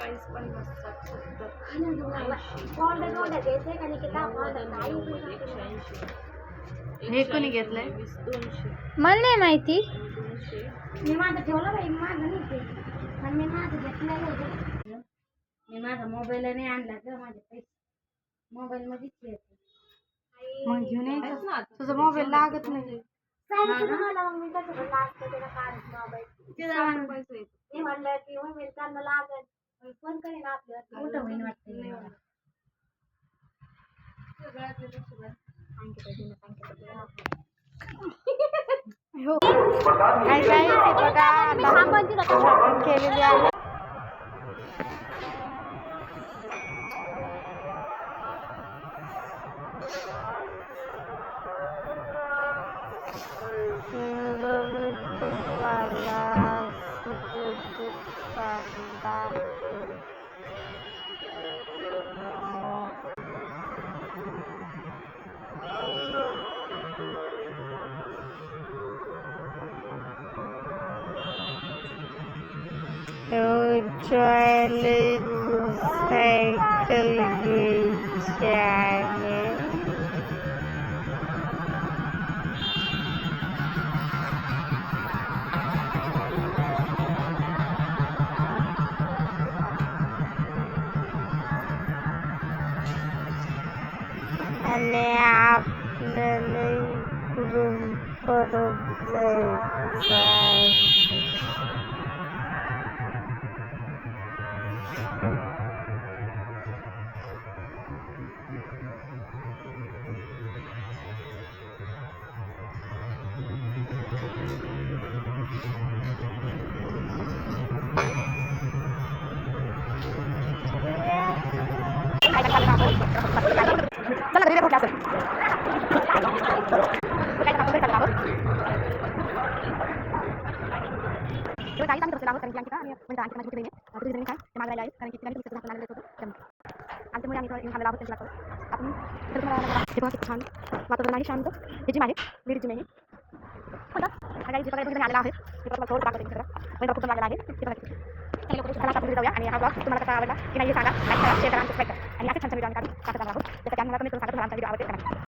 40 50 60 70 हे कोणी घेतलंय? 200 मला नाही माहिती. 200 मी माझं ठेवलं बाई, माझं नाही ते. पण मी माझं घेतलेलं होतं. मी माझा मोबाईल नाही आणला ग, माझे पैसे मोबाईल मध्येच येते. मग घेऊन आहेत यायचं. ना तुझा मोबाईल लागत नाही. सांगितलं मला, मग मी त्याच्याकडे लागतं त्याला काढत मोबाईल. पैसे येतात. मी म्हणलं की मोबाईल त्यांना लागत, मी फोन करेन आपलं मोठं होईन वाटतं. हो काय काय ते बघा आता केलेली आहे. सायकल घ्यायची आहे. आणि आपल्याला इकडून परत जायचं आहे. चला घरी कुठे असेल काही आम्ही कसं लावत कारण की आणखी आणि म्हणजे आणखी माझी बहीण आहे तुझी जमीन काय ते मागायला आहे कारण की तिला तुमचं आपण लागलेलं होतं आणि त्यामुळे आम्ही खायला लावत त्यांच्या लागतो आपण तर तुम्हाला हे बघा किती छान वातावरण आहे शांत हे जिम आहे लेडीज जिम आहे बघा हा काही जिम बघायला आलेला आहे ते बघा थोडं दाखवते सगळं म्हणजे खूप लागलेला आहे ते बघा चला आपण जाऊया आणि हा ब्लॉग तुम्हाला कसा आवडला की नाही हे सांगा लाईक करा शेअर करा आणि सबस्क्राईब करा आणि असे छान व्हिडिओ आम्ही काढू टाकत आहोत जसं की आम्हाला कमेंट करून सांगा तुम्हाला आमचा व्हिडिओ आवडते का नाही.